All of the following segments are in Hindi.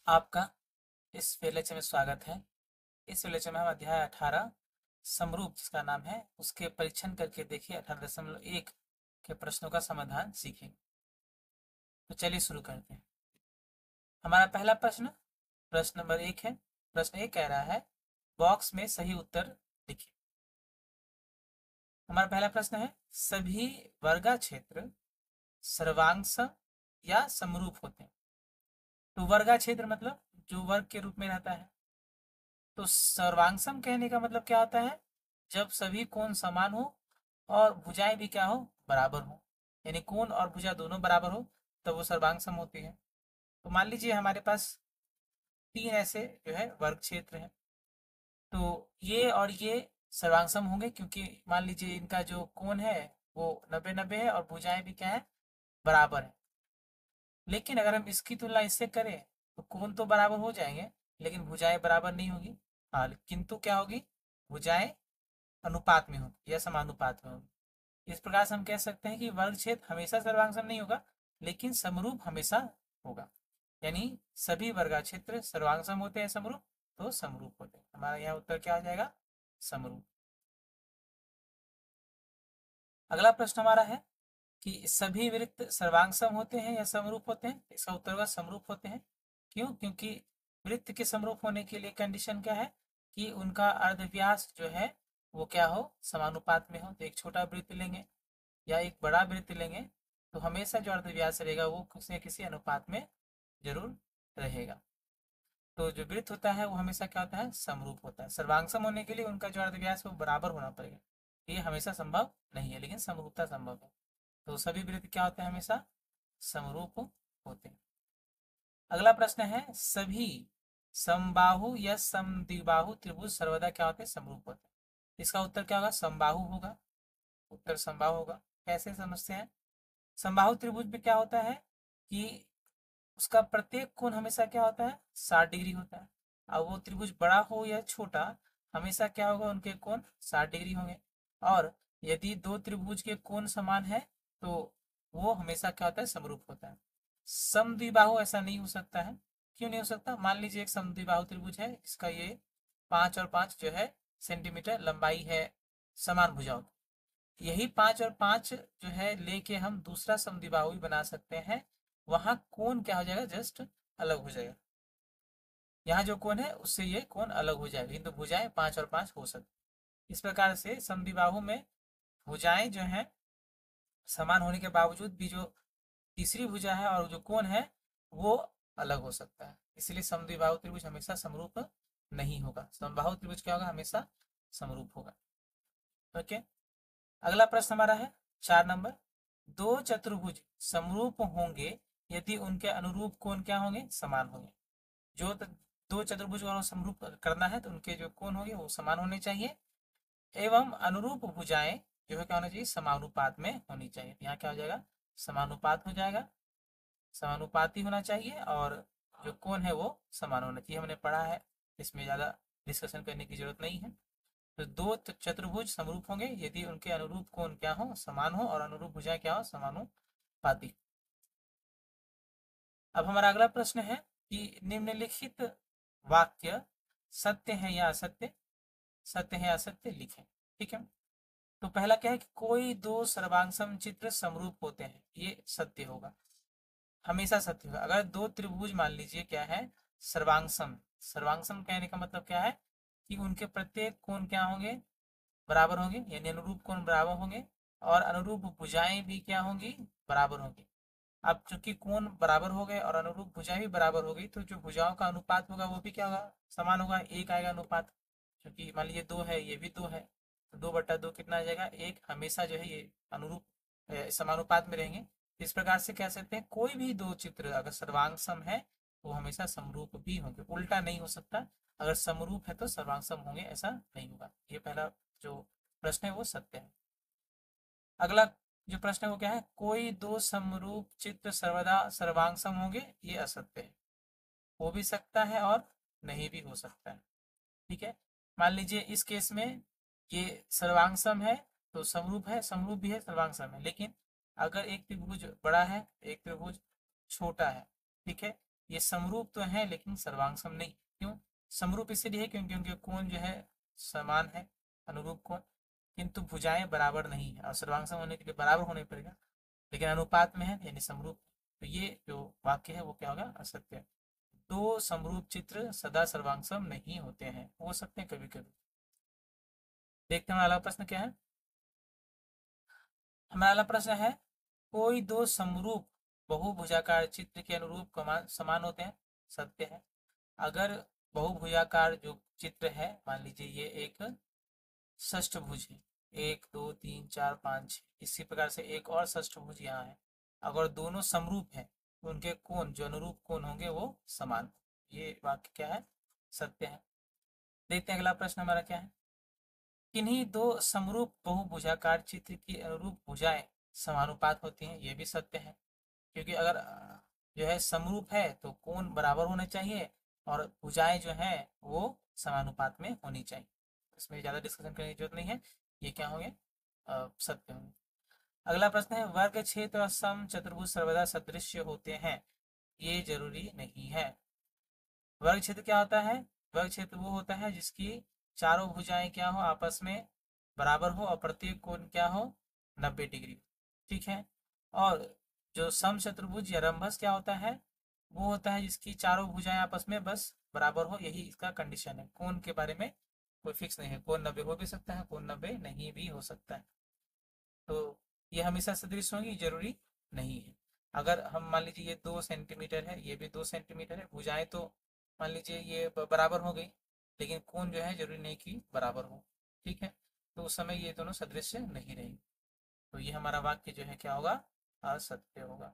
आपका इस लेक्चर में स्वागत है। इस लेक्चर में हम अध्याय 18 समरूप जिसका नाम है उसके परीक्षण करके देखिए 18.1 के प्रश्नों का समाधान सीखेंगे। तो चलिए शुरू करते हैं। हमारा पहला प्रश्न नंबर 1 है। प्रश्न 1 कह रहा है बॉक्स में सही उत्तर लिखिए। हमारा पहला प्रश्न है सभी वर्गा क्षेत्र सर्वांश या समरूप होते हैं। तो वर्गा क्षेत्र मतलब जो वर्ग के रूप में रहता है। तो सर्वांगसम कहने का मतलब क्या होता है, जब सभी कोण समान हो और भुजाएं भी क्या हो, बराबर हो। यानी कोण और भुजा दोनों बराबर हो तब वो सर्वांगसम होती है। तो मान लीजिए हमारे पास 3 ऐसे जो है वर्ग क्षेत्र हैं, तो ये और ये सर्वांगसम होंगे क्योंकि मान लीजिए इनका जो कोण है वो 90-90 है और भुजाएं भी क्या है, बराबर है। लेकिन अगर हम इसकी तुलना इससे करें तो कोण तो बराबर हो जाएंगे लेकिन भुजाएं बराबर नहीं होगी। हाँ, किंतु क्या होगी, भुजाएं अनुपात में होगी या समानुपात में होगी। इस प्रकार से हम कह सकते हैं कि वर्ग क्षेत्र हमेशा सर्वांगसम नहीं होगा लेकिन समरूप हमेशा होगा। यानी सभी वर्गा क्षेत्र सर्वांगसम होते हैं समरूप, तो समरूप होते हैं। हमारा यहाँ उत्तर क्या हो जाएगा, समरूप। अगला प्रश्न हमारा है कि सभी वृत्त सर्वांगसम होते हैं या समरूप होते हैं। इसका उत्तर होगा समरूप होते हैं। क्यों? क्योंकि वृत्त के समरूप होने के लिए कंडीशन क्या है कि उनका अर्धव्यास जो है वो क्या हो, समानुपात में हो। तो एक छोटा वृत्त लेंगे या एक बड़ा वृत्त लेंगे तो हमेशा जो अर्धव्यास रहेगा वो किसी न किसी अनुपात में जरूर रहेगा। तो जो वृत्त होता है वो हमेशा क्या होता है, समरूप होता है। सर्वांगसम होने के लिए उनका जो अर्धव्यास है वो बराबर होना पड़ेगा। ये हमेशा संभव नहीं है लेकिन समरूपता संभव है। तो सभी वृत्त क्या होते हैं, हमेशा समरूप होते हैं। अगला प्रश्न है सभी समबाहु या समद्विबाहु त्रिभुज सर्वदा क्या होते हैं, समरूप होते हैं। इसका उत्तर क्या होगा, समबाहु होगा। उत्तर समबाहु होगा। कैसे समझते हैं, समबाहु त्रिभुज में क्या होता है कि उसका प्रत्येक कोण हमेशा क्या होता है, 60 डिग्री होता है। अब वो त्रिभुज बड़ा हो या छोटा, हमेशा क्या होगा, उनके कोण 60 डिग्री होंगे। और यदि दो त्रिभुज के कोण समान है तो वो हमेशा क्या होता है, समरूप होता है। समद्विबाहु ऐसा नहीं हो सकता है। क्यों नहीं हो सकता, मान लीजिए एक समद्विबाहु त्रिभुज है, इसका ये 5 और 5 जो है सेंटीमीटर लंबाई है, समान भुजाओं। यही 5 और 5 जो है लेके हम दूसरा समद्विबाहु भी बना सकते हैं। वहां कोण क्या हो जाएगा, जस्ट अलग हो जाएगा। यहाँ जो कोण है उससे ये कोण अलग हो जाएगा, किंतु भुजाएं 5 और 5 हो सकती। इस प्रकार से समद्विबाहु में भुजाएं जो है समान होने के बावजूद भी जो तीसरी भुजा है और जो कोण है वो अलग हो सकता है। इसलिए समद्विबाहु त्रिभुज हमेशा समरूप नहीं होगा। समबाहु त्रिभुज क्या होगा, हमेशा समरूप होगा। ओके। अगला प्रश्न हमारा है 4 नंबर। दो चतुर्भुज समरूप होंगे यदि उनके अनुरूप कोण क्या होंगे, समान होंगे। जो दो चतुर्भुज को समरूप करना है तो उनके जो कोण होंगे वो समान होने चाहिए एवं अनुरूप भुजाएं जो है क्या होना चाहिए, समानुपात में होनी चाहिए। यहाँ क्या हो जाएगा, समानुपात हो जाएगा। समानुपाती होना चाहिए और जो कोण है वो समान होना चाहिए। हमने पढ़ा है, इसमें ज़्यादा डिस्कशन करने की जरूरत नहीं है। तो दो चतुर्भुज समरूप होंगे यदि उनके अनुरूप कोण क्या हो, समान हो, और अनुरूप भुजाएं क्या हो, समानुपाती। अब हमारा अगला प्रश्न है कि निम्नलिखित वाक्य सत्य है या असत्य, सत्य है या असत्य लिखें। ठीक है। तो पहला क्या है कि कोई दो सर्वांगसम चित्र समरूप होते हैं, ये सत्य होगा, हमेशा सत्य होगा। अगर दो त्रिभुज मान लीजिए क्या है, सर्वांगसम, सर्वांगसम कहने का मतलब क्या है कि उनके प्रत्येक कोण क्या होंगे, बराबर होंगे, यानी अनुरूप कोण बराबर होंगे और अनुरूप भुजाएं भी क्या होंगी, बराबर होंगी। अब चूंकि कोण बराबर हो गए और अनुरूप भुजाएं भी बराबर हो गई तो जो भुजाओं का अनुपात होगा वो भी क्या होगा, समान होगा, एक आएगा अनुपात। क्योंकि मान लीजिए 2 है, ये भी 2 है, तो 2/2 कितना आ जाएगा, एक। हमेशा जो है ये अनुरूप समानुपात में रहेंगे। इस प्रकार से कह सकते हैं कोई भी दो चित्र अगर सर्वांगसम है वो हमेशा समरूप भी होंगे, उल्टा नहीं हो सकता। अगर समरूप है तो सर्वांगसम होंगे, ऐसा नहीं होगा। ये पहला जो प्रश्न है वो सत्य है। अगला जो प्रश्न है वो क्या है, कोई दो समरूप चित्र सर्वदा सर्वांगसम होंगे, ये असत्य है। हो भी सकता है और नहीं भी हो सकता है। ठीक है। मान लीजिए इस केस में ये सर्वांगसम है तो समरूप है, समरूप भी है, सर्वांगसम है। लेकिन अगर एक त्रिभुज बड़ा है, एक त्रिभुज छोटा है, ठीक है, ये समरूप तो है लेकिन सर्वांगसम नहीं। क्यों? समरूप इसलिए है क्योंकि उनके कोण जो है समान है, अनुरूप कोण, किंतु भुजाएं बराबर नहीं है, और सर्वांगसम होने के लिए बराबर होने पड़ेगा, लेकिन अनुपात में है यानी समरूप। तो ये जो वाक्य है वो क्या होगा? असत्य है। दो समरूप चित्र सदा सर्वांगसम नहीं होते हैं, हो सकते हैं कभी कभी। देखते हैं हमारा अगला प्रश्न क्या है। हमारा अगला प्रश्न है, कोई दो समरूप बहुभुजाकार चित्र के अनुरूप समान होते हैं। सत्य है। अगर बहुभुजाकार जो चित्र है, मान लीजिए ये एक षष्ठभुज है, 1 2 3 4 5 6, इसी प्रकार से एक और षष्ठभुज यहाँ है, अगर दोनों समरूप हैं तो उनके कोण जो अनुरूप कोण होंगे वो समान। ये वाक्य क्या है? सत्य है। देखते हैं अगला प्रश्न हमारा क्या है। किन्हीं दो समरूप बहुभुजाकार चित्र की अनुरूप भुजाएं समानुपात होती हैं। ये भी सत्य है, क्योंकि अगर जो है समरूप है तो कोण बराबर होने चाहिए और भुजाएं जो हैं वो समानुपात में होनी चाहिए। इसमें ज़्यादा डिस्कशन करने की जरूरत नहीं है, ये क्या होंगे? सत्य होंगे। अगला प्रश्न है, वर्ग क्षेत्र और सम चतुर्भुज सर्वदा सदृश्य होते हैं। ये जरूरी नहीं है। वर्ग क्षेत्र क्या होता है? वर्ग क्षेत्र वो होता है जिसकी चारों भुजाएं क्या हो, आपस में बराबर हो और प्रत्येक कोण क्या हो, 90 डिग्री। ठीक है। और जो सम चतुर्भुज या रंभस क्या होता है? वो होता है जिसकी चारों भुजाएं आपस में बस बराबर हो, यही इसका कंडीशन है। कोण के बारे में कोई फिक्स नहीं है, कोण 90 हो भी सकता है, कोण 90 नहीं भी हो सकता है। तो ये हमेशा सदृश होंगी, जरूरी नहीं है। अगर हम मान लीजिए ये 2 सेंटीमीटर है, ये भी 2 सेंटीमीटर है, भुजाएं तो मान लीजिए ये बराबर हो गई, लेकिन कोण जो है जरूरी नहीं कि बराबर हो। ठीक है। तो उस समय ये दोनों सदृश नहीं रहेंगे। तो ये हमारा वाक्य जो है क्या होगा? असत्य होगा।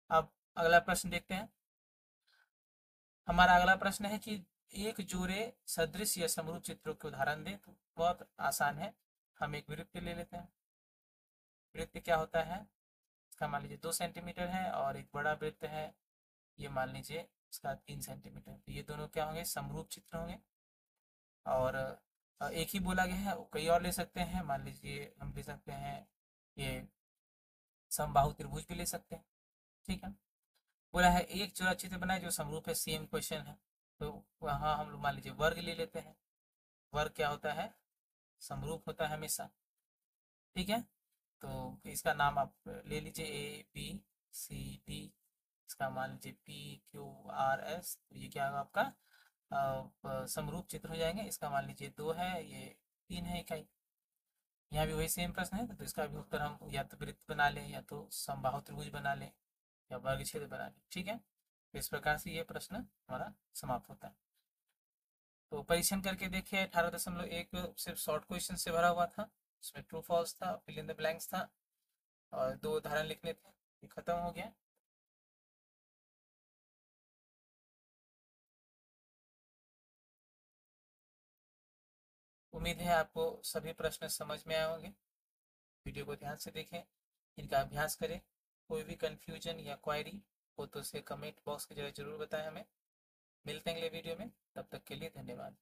अब अगला प्रश्न देखते हैं। हमारा अगला प्रश्न है कि एक जोड़े सदृश या समरूप चित्रों के उदाहरण दें। तो बहुत आसान है, हम एक वृत्त ले लेते हैं। वृत्त क्या होता है? इसका मान लीजिए 2 सेंटीमीटर है और एक बड़ा वृत्त है, ये मान लीजिए इसका 3 सेंटीमीटर। तो ये दोनों क्या होंगे? समरूप चित्र होंगे। और एक ही बोला गया है, कई और ले सकते हैं। मान लीजिए हम ले सकते हैं ये समबाहु त्रिभुज भी ले सकते हैं। ठीक है। बोला है एक जोड़ा चित्र बनाए जो समरूप है, सेम क्वेश्चन है। तो वहाँ हम लोग मान लीजिए वर्ग ले लेते हैं। वर्ग क्या होता है? समरूप होता है हमेशा। ठीक है। तो इसका नाम आप ले लीजिए ABCD, इसका मान लीजिए PQRS। तो ये क्या होगा आपका? समरूप चित्र हो जाएंगे। इसका मान लीजिए 2 है, ये 3 है इकाई। यहाँ भी वही सेम प्रश्न है, तो इसका भी उत्तर हम या तो वृत्त बना लें, या तो समबाहु त्रिभुज बना लें, या वर्ग क्षेत्र बना लें। ठीक है। तो इस प्रकार से ये प्रश्न हमारा समाप्त होता है। तो परीक्षण करके देखिए, 18.1 सिर्फ शॉर्ट क्वेश्चन से भरा हुआ था। उसमें ट्रू फॉल्स था, फिल इन द ब्लैंक्स था, और 2 उदाहरण लिखने थे। ये खत्म हो गया। उम्मीद है आपको सभी प्रश्न समझ में आए होंगे। वीडियो को ध्यान से देखें, इनका अभ्यास करें। कोई भी कंफ्यूजन या क्वायरी हो तो उसे कमेंट बॉक्स के जरिए जरूर बताएं हमें। मिलते हैं अगले वीडियो में, तब तक के लिए धन्यवाद।